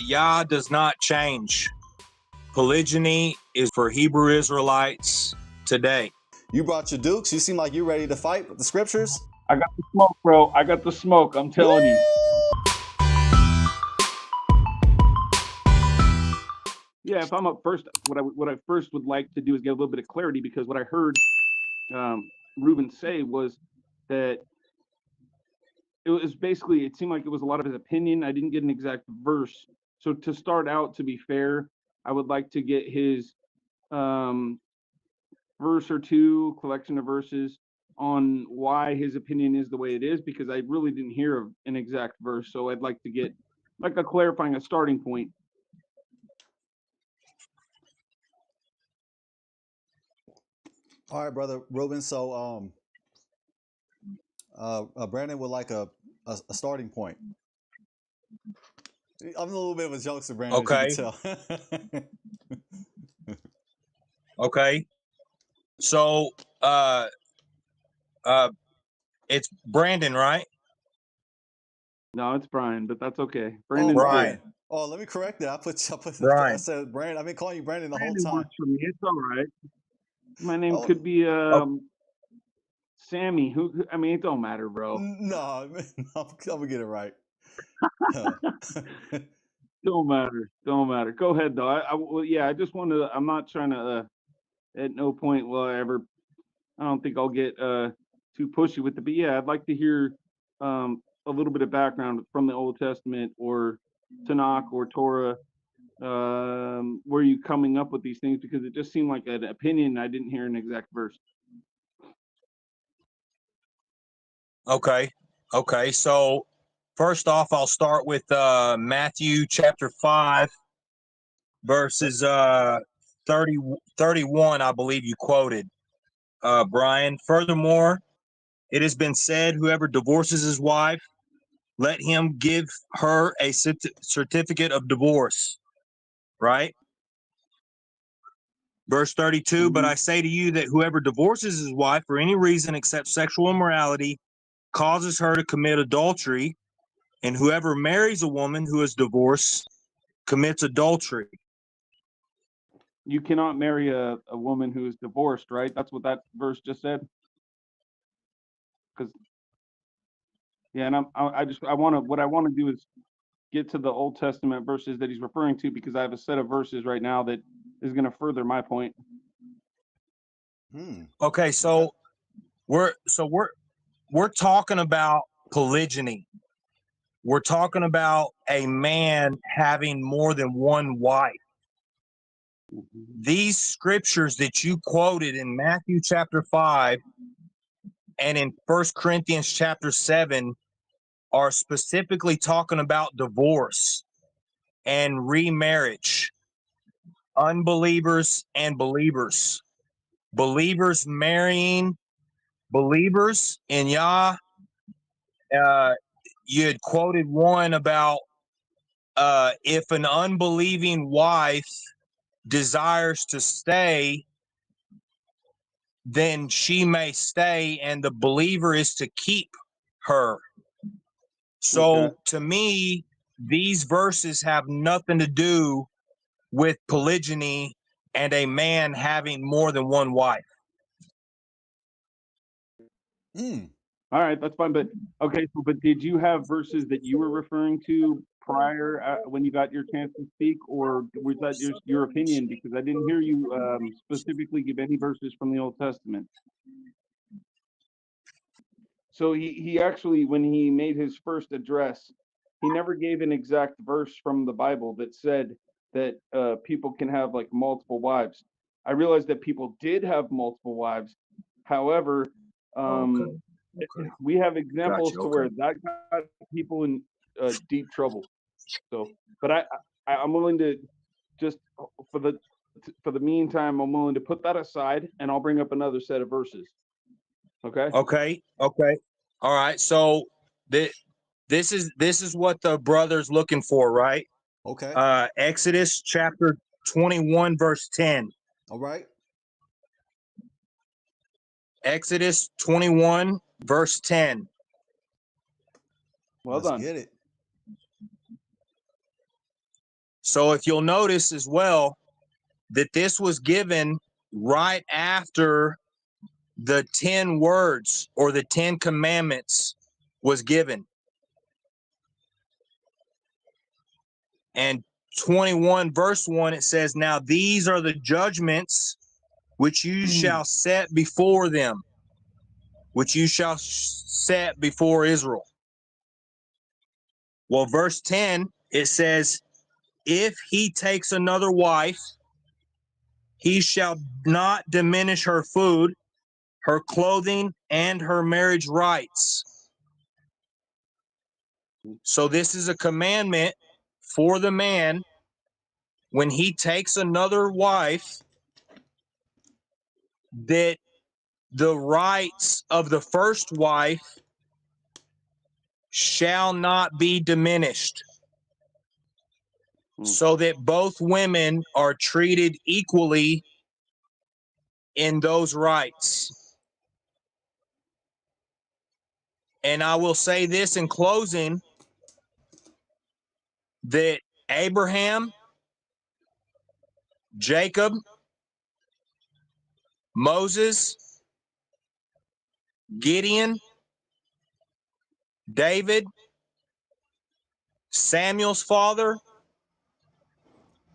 Yah does not change. Polygyny is for Hebrew Israelites today. You brought your dukes. You seem like you're ready to fight with the scriptures. I got the smoke, bro. I got the smoke. I'm telling you. Yeah, if I'm up first, what I first would like to do is get a little bit of clarity, because what I heard Reuben say was that it was basically, it seemed like it was a lot of his opinion. I didn't get an exact verse. So to start out, to be fair, I would like to get his verse or two, collection of verses on why his opinion is the way it is, because I really didn't hear an exact verse. So I'd like to get like a clarifying, a starting point. All right, brother Reuben. So Brandon would like a starting point. I'm a little bit of a jokester, Brandon, Okay. as you can tell. Okay. So it's Brandon, right? No, it's Brian, but that's okay. Brandon. Brian. Oh, let me correct that. Brian. I said Brandon. I've been calling you Brandon the Brandon whole time. works for me. It's all right. My name Oh. could be Sammy. Who? I mean, it don't matter, bro. No, I'm gonna get it right. Don't matter. Don't matter. Go ahead, though. Well, yeah, I just wanted to, I'm not trying to, at no point will I ever, I don't think I'll get too pushy with it. But yeah, I'd like to hear a little bit of background from the Old Testament or Tanakh or Torah. Where are you coming up with these things? Because it just seemed like an opinion. I didn't hear an exact verse. Okay. Okay. So first off, I'll start with Matthew chapter 5, verses 31, I believe you quoted, Brian. Furthermore, it has been said, whoever divorces his wife, let him give her a certificate of divorce. Right? Verse 32, but I say to you that whoever divorces his wife for any reason except sexual immorality causes her to commit adultery, and whoever marries a woman who is divorced commits adultery. You cannot marry a woman who is divorced, right? That's what that verse just said. Because yeah, and what I want to do is get to the Old Testament verses that he's referring to, because I have a set of verses right now that is going to further my point. Okay, so we're talking about polygyny. We're talking about a man having more than one wife. These scriptures that you quoted in Matthew chapter 5 and in 1 Corinthians chapter 7 are specifically talking about divorce and remarriage, unbelievers and believers, believers marrying believers in Yah. You had quoted one about if an unbelieving wife desires to stay, then she may stay, and the believer is to keep her. So to me, these verses have nothing to do with polygyny and a man having more than one wife. All right, that's fine. But okay, but did you have verses that you were referring to prior when you got your chance to speak, or was that just your opinion? Because I didn't hear you specifically give any verses from the Old Testament. So he actually, when he made his first address, he never gave an exact verse from the Bible that said that people can have like multiple wives. I realized that people did have multiple wives. However, we have examples to where that got people in deep trouble. So, but I'm willing to just for the meantime, I'm willing to put that aside, and I'll bring up another set of verses. Okay. Okay. All right. So this is what the brother's looking for, right? Okay. Exodus chapter 21, verse 10. All right. Exodus 21, verse 10. Well done. Let's get it. So if you'll notice as well that this was given right after the 10 words or the 10 commandments was given. And 21 verse 1, it says, now these are the judgments which you shall set before them, which you shall set before Israel. Well, verse 10, it says, if he takes another wife, he shall not diminish her food, her clothing, and her marriage rights. So this is a commandment for the man when he takes another wife, that the rights of the first wife shall not be diminished, so that both women are treated equally in those rights. And I will say this in closing, that Abraham, Jacob, Moses, Gideon, David, Samuel's father,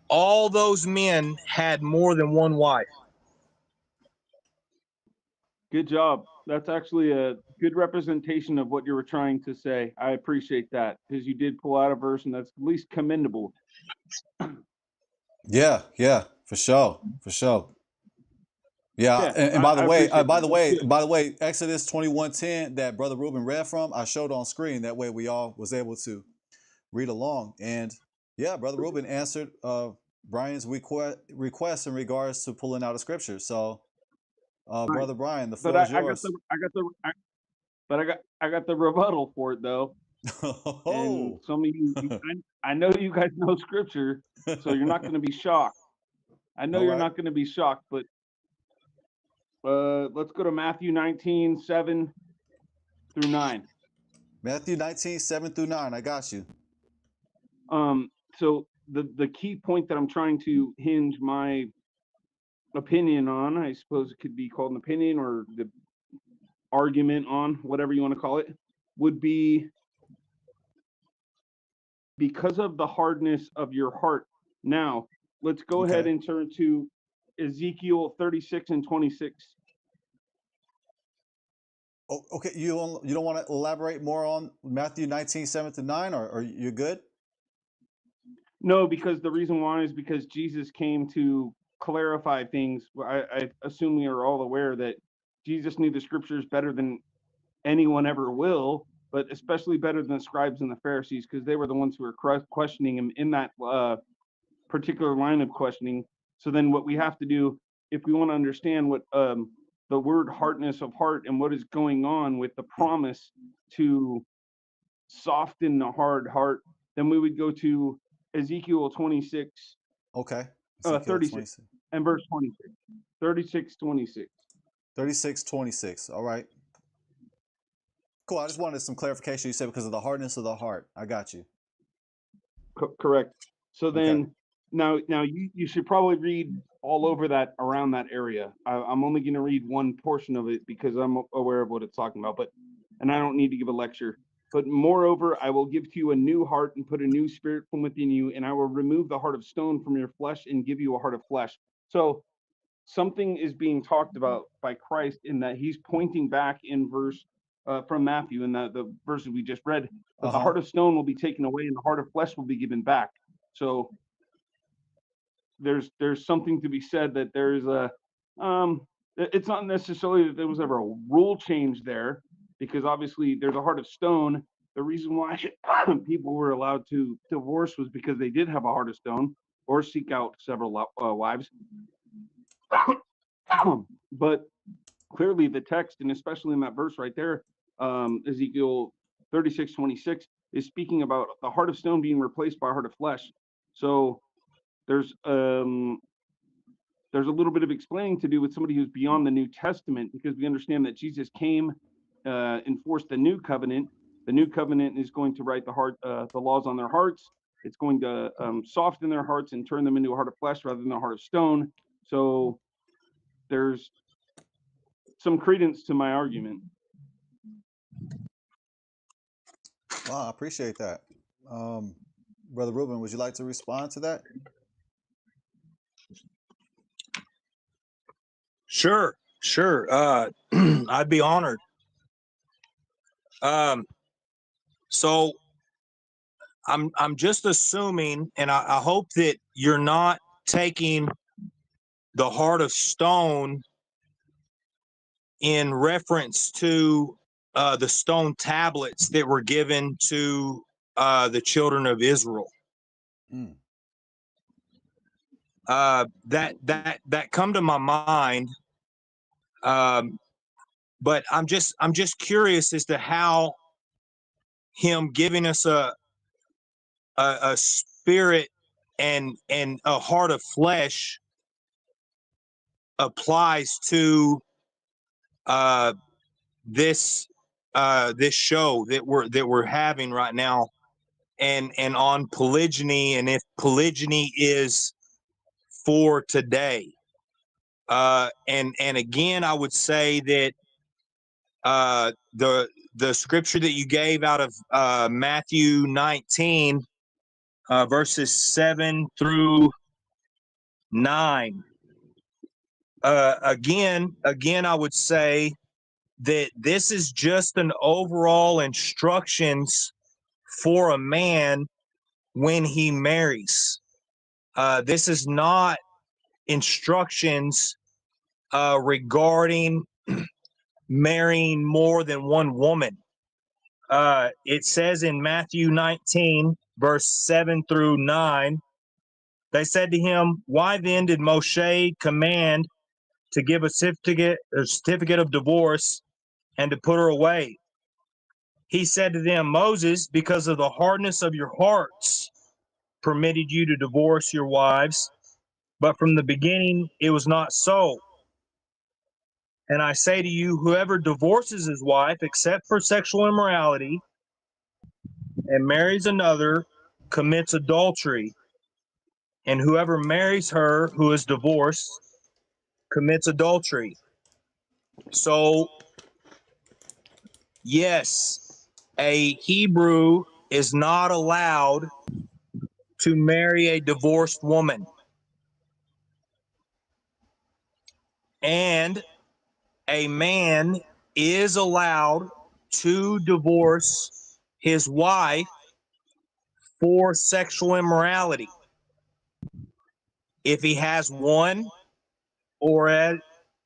all those men had more than one wife. Good job. That's actually a good representation of what you were trying to say. I appreciate that, because you did pull out a verse, and that's at least commendable. Yeah, for sure, for sure. Yeah, and by the way, Exodus 21:10 that Brother Ruben read from, I showed on screen. That way we all was able to read along. And yeah, Brother Ruben answered Brian's request in regards to pulling out a scripture. So, Brother Brian, the floor is yours. I got the rebuttal for it though. And some of you, I know you guys know scripture, so you're not going to be shocked. I know you're not going to be shocked, but let's go to Matthew 19:7 through 9. Matthew 19:7 through 9. I got you. So the key point that I'm trying to hinge my opinion on, I suppose it could be called an opinion or the argument on, whatever you want to call it, would be because of the hardness of your heart. Now, let's go ahead and turn to Ezekiel 36:26. Oh, okay, you don't want to elaborate more on Matthew 19:7 to 9, or you're good? No, because the reason why is because Jesus came to clarify things. I assume we are all aware that Jesus knew the scriptures better than anyone ever will, but especially better than the scribes and the Pharisees, because they were the ones who were questioning him in that particular line of questioning. So then what we have to do, if we want to understand what the word hardness of heart and what is going on with the promise to soften the hard heart, then we would go to Ezekiel 26. Okay. 36 and verse 26. 36:26. 36:26. All right. Cool. I just wanted some clarification. You said because of the hardness of the heart. I got you. Correct. So then now you should probably read all over that, around that area. I'm only going to read one portion of it because I'm aware of what it's talking about, and I don't need to give a lecture. But moreover, I will give to you a new heart and put a new spirit from within you, and I will remove the heart of stone from your flesh and give you a heart of flesh. So something is being talked about by Christ in that he's pointing back in verse from Matthew in the verses we just read, that the heart of stone will be taken away and the heart of flesh will be given back. So there's something to be said that there's a it's not necessarily that there was ever a rule change there, because obviously there's a heart of stone. The reason why people were allowed to divorce was because they did have a heart of stone or seek out several wives. But clearly the text, and especially in that verse right there, Ezekiel 36:26, is speaking about the heart of stone being replaced by a heart of flesh. So there's a little bit of explaining to do with somebody who's beyond the New Testament, because we understand that Jesus came, enforced the new covenant. The new covenant is going to write the laws on their hearts. it's going to soften their hearts and turn them into a heart of flesh rather than a heart of stone. So there's some credence to my argument. Wow, I appreciate that. Brother Reuben, would you like to respond to that? Sure. I'd be honored. So I'm just assuming, and I hope that you're not taking the heart of stone in reference to the stone tablets that were given to the children of Israel. Mm. That come to my mind, but I'm just curious as to how him giving us a spirit and a heart of flesh applies to this show that we're having right now, and on polygyny, and if polygyny is for today. And again, I would say that the scripture that you gave out of Matthew 19, verses 7 through 9. Again, I would say that this is just an overall instructions for a man when he marries. This is not instructions regarding marrying more than one woman. It says in Matthew 19, verse 7 through 9, they said to him, "Why then did Moshe command to give a certificate of divorce and to put her away?" He said to them, "Moses, because of the hardness of your hearts, permitted you to divorce your wives, but from the beginning it was not so. And I say to you, whoever divorces his wife except for sexual immorality and marries another commits adultery, and whoever marries her who is divorced commits adultery." So, yes, a Hebrew is not allowed to marry a divorced woman. And a man is allowed to divorce his wife for sexual immorality if he has one, or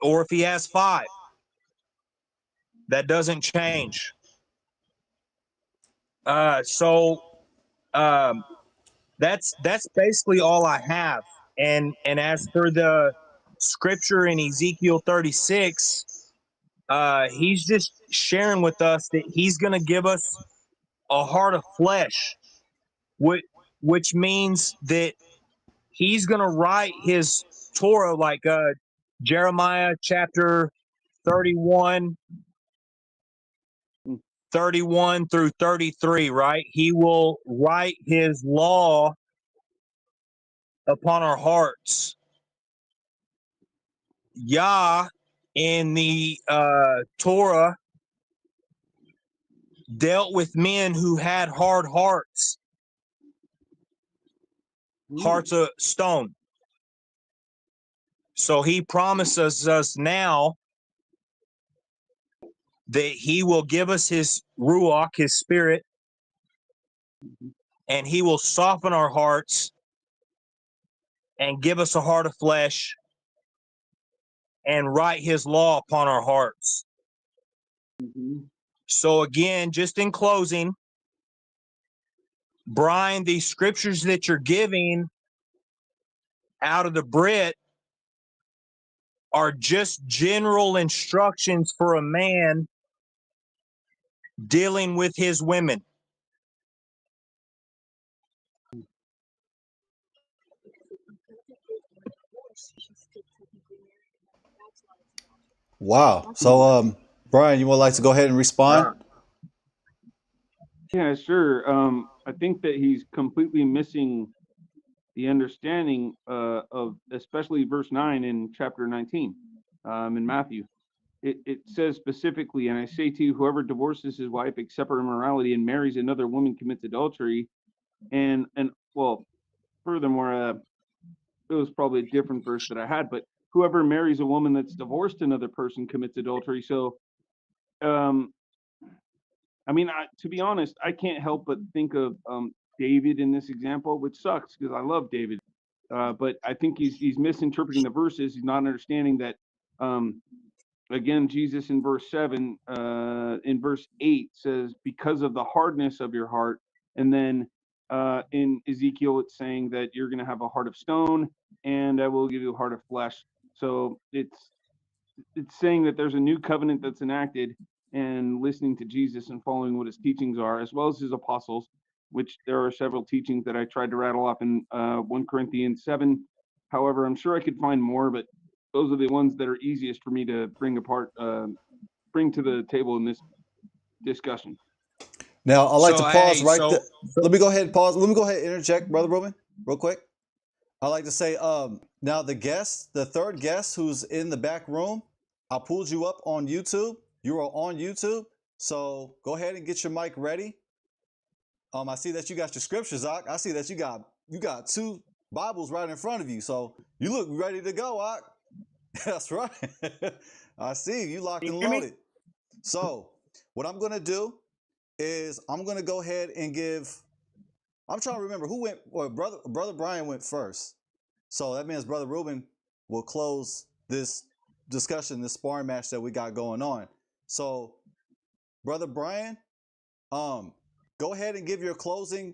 if he has 5. That doesn't change. So that's basically all I have. And as for the scripture in Ezekiel 36, he's just sharing with us that he's going to give us a heart of flesh, which means that he's going to write his Torah like Jeremiah chapter 31 through 33, right? He will write his law upon our hearts. Yah in the Torah dealt with men who had hard hearts, hearts of stone. So he promises us now that he will give us his ruach, his spirit, and he will soften our hearts and give us a heart of flesh and write his law upon our hearts. So again, just in closing, Brian, these scriptures that you're giving out of the Brit are just general instructions for a man dealing with his women. Wow. So, Brian, you would like to go ahead and respond? Yeah, sure. I think that he's completely missing the understanding of especially verse 9 in chapter 19 in Matthew. It says specifically, and I say to you, whoever divorces his wife except for immorality and marries another woman commits adultery. And well, furthermore, it was probably a different verse that I had, but whoever marries a woman that's divorced another person commits adultery. So, I mean, to be honest, I can't help but think of David in this example, which sucks because I love David. But I think he's misinterpreting the verses. He's not understanding that. Again, Jesus in verse 7, in verse 8 says, because of the hardness of your heart. And then in Ezekiel, it's saying that you're going to have a heart of stone and I will give you a heart of flesh. So it's saying that there's a new covenant that's enacted, and listening to Jesus and following what his teachings are, as well as his apostles, which there are several teachings that I tried to rattle off in 1 Corinthians 7. However, I'm sure I could find more, but those are the ones that are easiest for me to bring to the table in this discussion. Now, I'd like to pause there. Let me go ahead and pause. Let me go ahead and interject, Brother Ruben, real quick. I'd like to say, now the third guest who's in the back room, I pulled you up on YouTube. You are on YouTube. So go ahead and get your mic ready. I see that you got your scriptures, Ak. I see that you got 2 Bibles right in front of you. So you look ready to go, Ak. That's right. I see you locked and loaded. So what I'm going to do is I'm going to go ahead and I'm trying to remember who went, or Brother Brian went first. So that means Brother Ruben will close this discussion, this sparring match that we got going on. So Brother Brian, go ahead and give your closing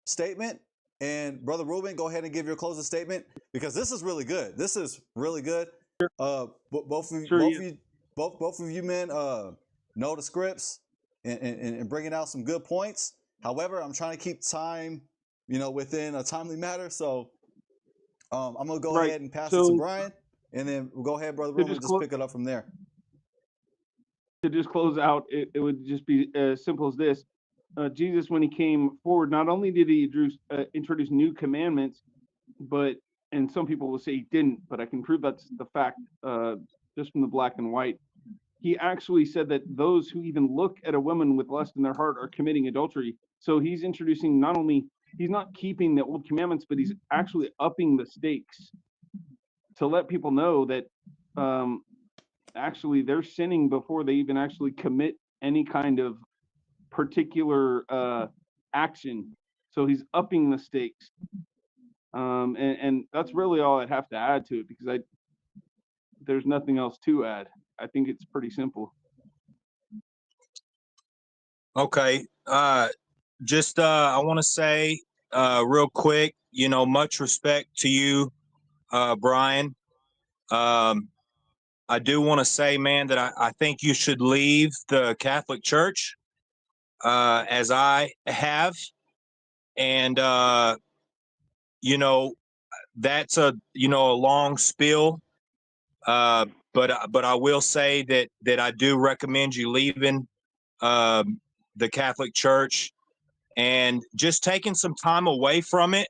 statement. And Brother Ruben, go ahead and give your closing statement, because this is really good. This is really good. Both of you men know the scripts and bringing out some good points. However, I'm trying to keep time, within a timely matter. So I'm gonna go ahead and pass it to Brian, and then we'll go ahead, Brother Ruben, just pick it up from there. To just close out, it would just be as simple as this. Jesus, when he came forward, not only did he introduce new commandments, and some people will say he didn't, but I can prove that's the fact just from the black and white. He actually said that those who even look at a woman with lust in their heart are committing adultery. So he's introducing, he's not keeping the old commandments, but he's actually upping the stakes to let people know that actually they're sinning before they even actually commit any kind of particular action. So he's upping the stakes. And that's really all I'd have to add to it, because there's nothing else to add. I think it's pretty simple. Okay. I want to say real quick, much respect to you, Brian. I do want to say, man, that I think you should leave the Catholic Church, as I have. And, that's a long spiel. But I will say that I do recommend you leaving the Catholic Church and just taking some time away from it,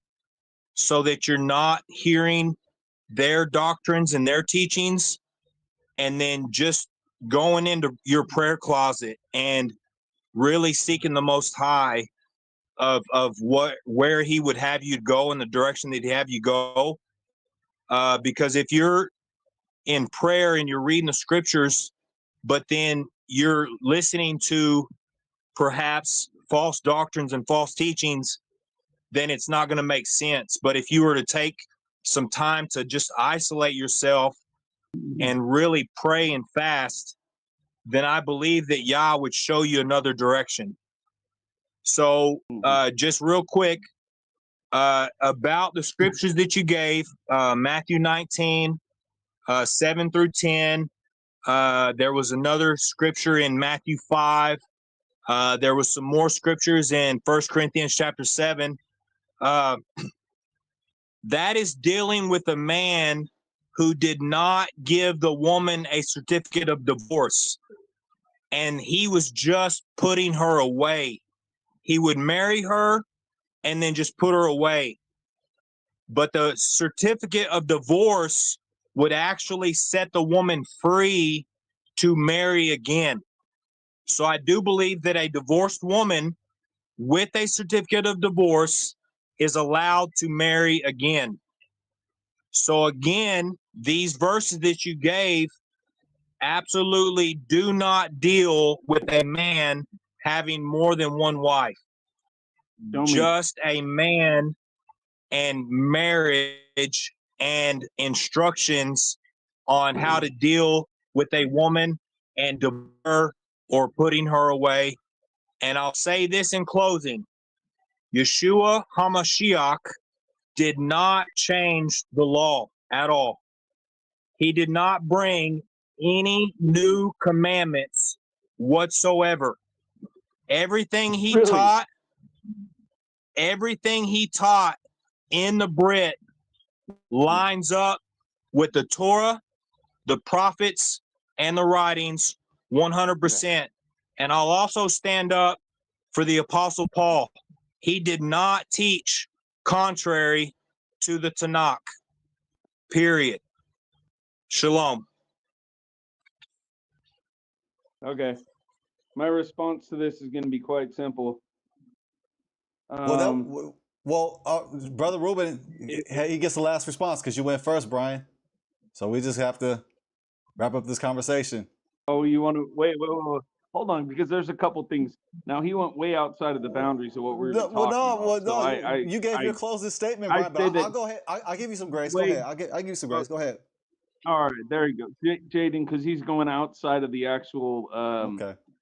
so that you're not hearing their doctrines and their teachings, and then just going into your prayer closet and really seeking the Most High of where he would have you go, in the direction that he'd have you go. Because if you're in prayer and you're reading the scriptures, but then you're listening to perhaps false doctrines and false teachings, then it's not going to make sense. But if you were to take some time to just isolate yourself and really pray and fast, then I believe that Yah would show you another direction. So just real quick, about the scriptures that you gave, Matthew 19, 7 through 10. There was another scripture in Matthew 5. There was some more scriptures in 1 Corinthians chapter 7. That is dealing with a man who did not give the woman a certificate of divorce, and he was just putting her away. He would marry her, and then just put her away. But the certificate of divorce would actually set the woman free to marry again. So I do believe that a divorced woman with a certificate of divorce is allowed to marry again. So again, these verses that you gave absolutely do not deal with a man having more than one wife. Just a man and marriage and instructions on how to deal with a woman and divorce her or putting her away. And I'll say this in closing. Yeshua HaMashiach did not change the law at all. He did not bring any new commandments whatsoever. Everything he taught in the Brit lines up with the Torah, the prophets, and the writings 100%. And I'll also stand up for the Apostle Paul. He did not teach contrary to the Tanakh. Period. Shalom. Okay. My response to this is going to be quite simple. Brother Ruben, he gets the last response because you went first, Brian. So we just have to wrap up this conversation. Oh, you want to wait? Hold on, because there's a couple things. Now he went way outside of the boundaries of what we were talking about. You gave your closing statement, Brian. But I'll go ahead. I'll give you some grace. Go ahead. I'll give you some grace. Go ahead. All right, there you go, Jaydon, because he's going outside of the actual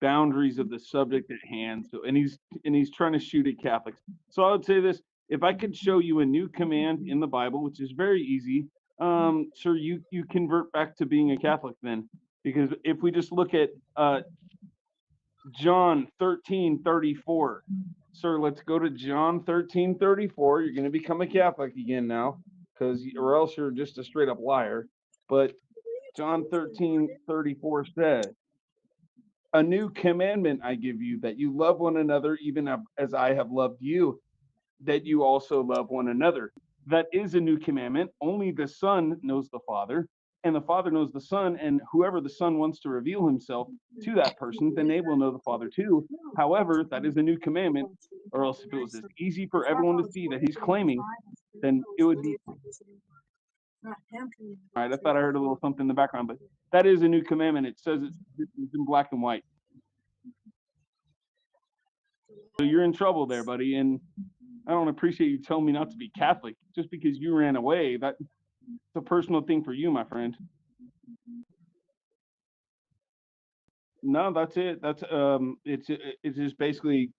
boundaries of the subject at hand. So, and he's trying to shoot at Catholics. So I would say this: if I could show you a new command in the Bible, which is very easy, sir, you convert back to being a Catholic then, because if we just look at John 13:34, sir, let's go to John 13:34. You're going to become a Catholic again now, or else you're just a straight up liar. But John 13:34 says, "A new commandment I give you, that you love one another, even as I have loved you, that you also love one another." That is a new commandment. Only the Son knows the Father, and the Father knows the Son, and whoever the Son wants to reveal himself to that person, then they will know the Father too. However, that is a new commandment, or else if it was as easy for everyone to see that he's claiming, then it would be... All right, I thought I heard a little something in the background, but that is a new commandment. It says it's in black and white. So you're in trouble there, buddy, and I don't appreciate you telling me not to be Catholic just because you ran away. That's a personal thing for you, my friend. No, that's it. That's it's just basically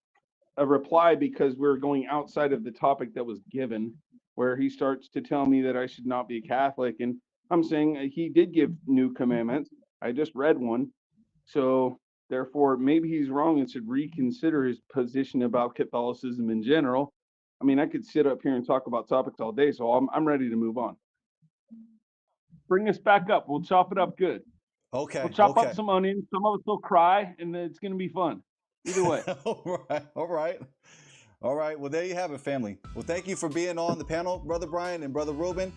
a reply because we're going outside of the topic that was given, where he starts to tell me that I should not be a Catholic, and I'm saying he did give new commandments. I just read one, so therefore maybe he's wrong and should reconsider his position about Catholicism in general. I mean, I could sit up here and talk about topics all day, so I'm ready to move on. Bring us back up. We'll chop it up good. Okay. We'll chop up some onions. Some of us will cry, and it's going to be fun. Either way. All right. Well, there you have it, family. Well, thank you for being on the panel, Brother Brian and Brother Ruben.